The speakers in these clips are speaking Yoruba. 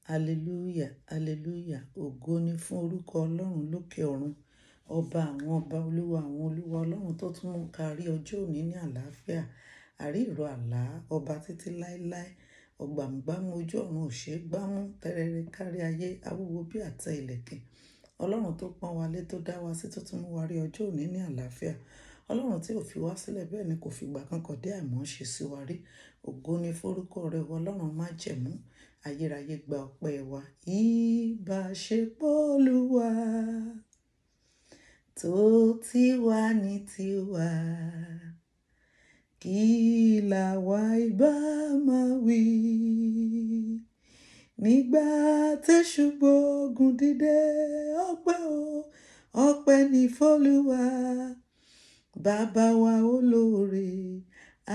Hallelujah, hallelujah. Ògo ni fún orúkọ Ọlọ́run lókè ọ̀run. Ọba àwọn ọba, olúwa àwọn olúwa, Ọlọ́run tó tún mú ká rí ọjọ́ òní ní àlàáfíà. Àrí ìró àlá, ọba títí láéláé. Ọ̀gbàmùgbàmù ojú ọ̀run ò ṣe é gbámú. Tẹ́rẹrẹ kárí ayé, awúwo bí àtẹ ìlẹ̀kẹ̀. Ọlọ́run tó pọ́n wa lé, tó dá wa sí, tó tún mú wa rí ọjọ́ òní ní àlàáfíà. Ọlọ́run tí ò fi wá sílẹ̀, bẹ́ẹ̀ ni kò fìgbà kankan dé àìmọ́ṣe sí wa rí. Ògo ni forúkọ rẹ̀, Ọlọ́run májẹ̀mú. Ayérayé gba ọpẹ́ wa. Ìbáṣepọ̀ Olúwa tó ti wà ní tiwa, kí làwa ìbá máa wí nígbà tẹ́ṣù gbógun dìde. Ọpẹ́ o, ọpẹ́ ní f'Olúwa, bàbá wa olóore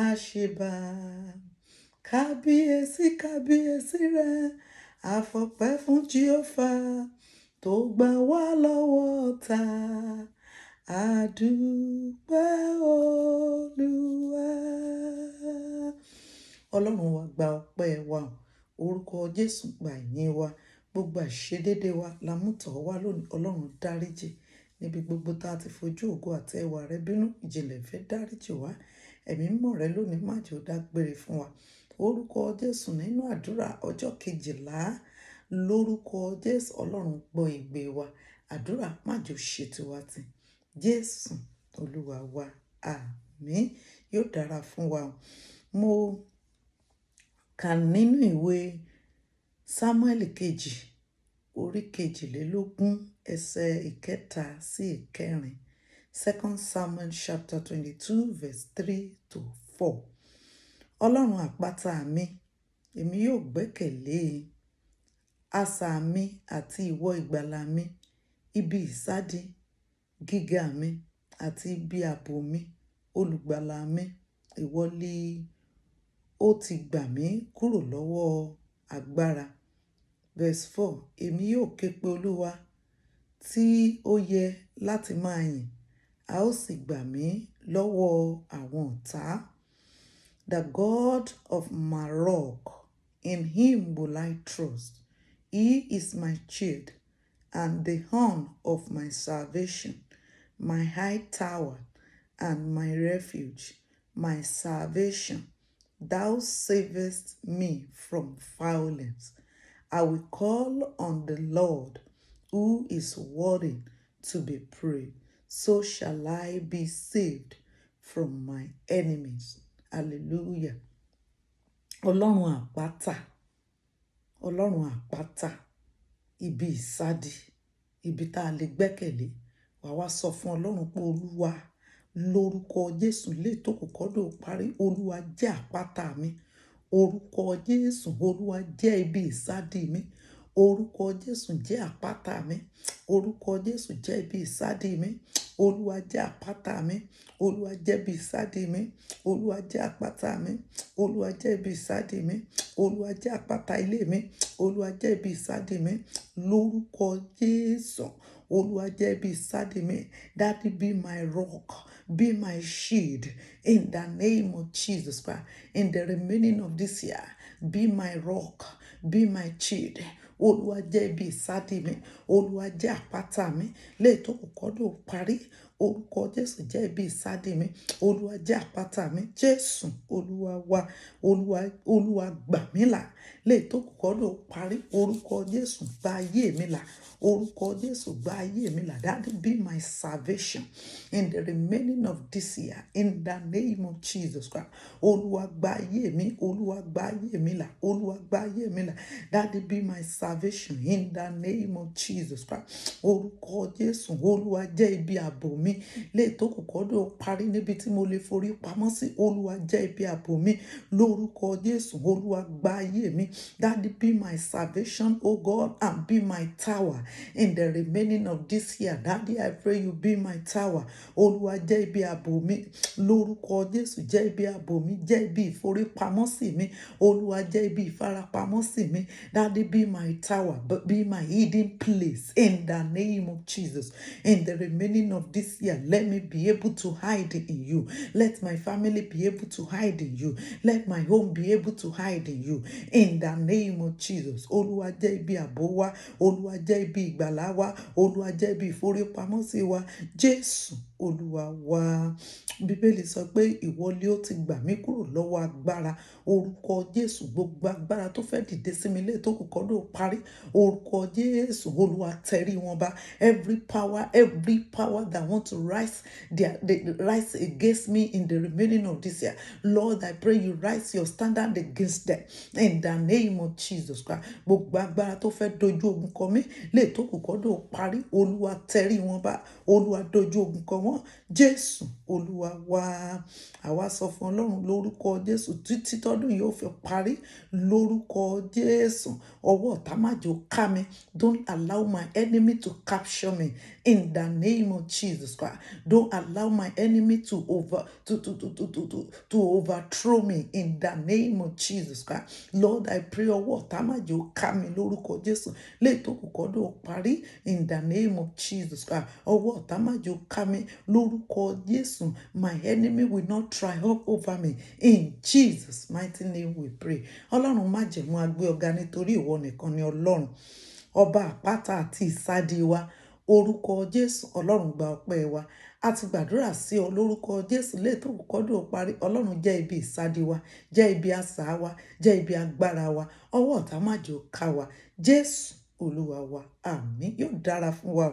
àṣebà. Kábíyèsí, kábíyèsí rẹ, àfọpẹ́ fún Jèhófà tó gbà wá lọ́wọ́ ọ̀tá. Àdúpẹ́ Olúwa. Ọlọ́run wa gba ọpẹ́ wa. Orúkọ Jésù gba ìyìn wa. Gbogbo àìṣedéédé wa la mú tọ̀ wá lónìí. Ọlọ́run dáríjì. Níbi gbogbo tá a ti fojú ògo àti ẹwà rẹ bínú, ìjìnlẹ̀ fẹ́ dáríjì wá. Ẹ̀mí mímọ́ rẹ lónìí má jẹ́ ó dágbére fún wa. Orúkọ Jésù nínú àdúrà ọjọ́ 12 lórúkọ Jésù. Ọlọ́run gbọ́ ìgbé wa. Àdúrà má jẹ́ ó ṣe tiwa tì. Jésù Olúwa wa, àmín. Yóò dára fún wa. Mo kà nínú ìwé Sámúẹ́lì kejì orí 22 ẹsẹ̀ ìkẹta sí ìkẹrin. 2 Samuel chapter 22 verse 3-4. Ọlọ́run àpáta mi, èmi yóò gbẹ́kẹ̀lé e. Asà mi àti ìwọ ìgbàlà mi, ibi ìsádi gíga mi àti ibi ààbò mi, olùgbàlà mi, ìwọ li ó ti gbà mí kúrò lọ́wọ́ agbára. Verse 4. Èmi yóò ké pe Olúwa tí ó yẹ láti máa yìn, a ó sì gbà mí lọ́wọ́ àwọn ọ̀tá. The God of my rock, in him will I trust. He is my shield and the horn of my salvation, my high tower and my refuge, my salvation. Thou savest me from violence. I will call on the Lord, who is worthy to be praised. So shall I be saved from my enemies. Hallelujah. Ọlọ́run àpáta, Ọlọ́run àpáta, ibi ìsádi, ibi tá a lè gbẹ́kẹ̀lé. Wàá wá sọ fún Ọlọ́run pé Olúwa, lórúkọ Jésù lè tó kò kọ́dọ̀ parí. Olúwa jẹ́ àpáta mi. Orúkọ Jésù, Olúwa jẹ́ ibi ìsádi mi. Orúkọ Jésù jẹ́ àpáta mi. Orúkọ Jésù jẹ́ ibi ìsádi mi. Olúwa jẹ́ àpáta mi. Olúwa jẹ́ ibi ìsádi mi. Olúwa jẹ́ àpáta mi. Olúwa jẹ́ ibi ìsádi mi. Olúwa jẹ́ àpáta ilé mi. Olúwa jẹ́ ibi ìsádi mi. Lórúkọ Jésù, Olúwa jẹ́ ibi ìsádi mi. Daddy, be my rock, be my shield in the name of Jesus Christ. In the remaining of this year, be my rock, be my shield. Olúwa jẹ́ ibi ìsádi mi. Olúwa jẹ́ àpáta mi. Léètò kọ́dọ̀ parí. Orúkọ Jésù jẹ́ ibi ìsádi mi. Olúwa jẹ́ àpáta mi. Jésù Olúwa wa. Olúwa gbà mí là. Léètò kọ́dọ̀ parí. Orúkọ Jésù gba ayé mi là. Orúkọ Jésù gba ayé mi là. That be my salvation in the remaining of this year. In the name of Jesus Christ. Olúwa gba ayé mi. Olúwa gba ayé mi là. Olúwa gba ayé mi là. That be my salvation in the name of Jesus Christ. Orúkọ Jésù. Olúwa jẹ́ ibi ààbò mi. Léètò kọ́dọ̀ parí níbi tí mo lè forí pamọ́ sí. Olúwa jẹ́ ibi ààbò mi. Lórúkọ Jésù. Olúwa gba ayé mi. That be my salvation, O God, and be my tower in the remaining of this year. Daddy, I pray you be my tower. Olúwa jẹ́ ibi ààbò mi. Lórúkọ Jésù jẹ́ ibi ààbò mi. Jẹ́ ibi ìforípamọ́sí mi. Olúwa jẹ́ ibi ìfarapamọ́sí mi. Daddy, be my tower, but be my hidden place in the name of Jesus. In the remaining of this this year, let me be able to hide in you. Let my family be able to hide in you. Let my home be able to hide in you. In the name of Jesus. Olúwa jẹ́ ibi ààbò wa. Olúwa jẹ́ ibi ìgbàlà wa. Olúwa jẹ́ ibi ìforípamọ́sí wa. Jésù Olúwa wa. Bíbélì sọ pé ìwọ ni ó ti gbà mí kúrò lọ́wọ́ agbára. Orúkọ Jésù, gbogbo agbára tó fẹ́ dìde sí mi lé tó kù kọ́ ló parí. Orúkọ Jésù Olúwa tẹrí wọn ba. Every power that want to they rise against me in the remaining of this year. Lord, I pray you rise your standard against them. In the name of Jesus Christ. Gbogbo agbára tó fẹ́ dojú ogun kọ mí lé tó kù kọ́ ló parí. Olúwa tẹrí wọn ba. Olúwa dojú ogun kọ wọ́n. Jésù Olúwa wa. Àwa sọ fún Ọlọ́run lórúkọ Jésù títí tọ́dún yóò fi parí. Lórúkọ Jésù. Ọwọ́ ọ̀tá má jẹ́ ká mi. Don't allow my enemy to capture me. In the name of Jesus Christ. Don't allow my enemy to overthrow me. In the name of Jesus Christ. Lord, I pray ọwọ́ ọ̀tá má jẹ́ ká mi lórúkọ Jésù. Lé tó kù kọ́ ló parí. In the name of Jesus Christ. Ọwọ́ ọ̀tá má jẹ́ ká mi lórúkọ Jésù. My enemy will not triumph over me. In Jesus' mighty name we pray. Ọlọ́run má jẹ́ mú agbé ọ̀gá nítorí ìwọ nìkan ni Ọlọ́run. Ọba àpáta àti ìsádi wa. Orúkọ Jésù Ọlọ́run gba ọpẹ́ wa. A ti gbàdúrà sí ọ lórúkọ Jésù lé tó kù kọ́ ló parí. Ọlọ́run jẹ́ ibi ìsádi wa. Jẹ́ ibi asà wa. Jẹ́ ibi agbára wa. Ọwọ́ ọ̀tá má jẹ́ ká wa. Jésù Olúwa wa. Àmín. Yóò dára fún wa.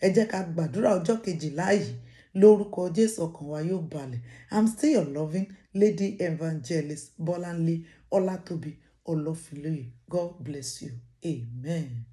Ẹ jẹ́ ká gbàdúrà ọjọ́ kejìlá yìí. Lórúkọ Jésù ọkàn wa yóò balẹ̀. I'm still your loving Lady Evangelist Bolanle Olatobi Olofiloye. God bless you. Amen.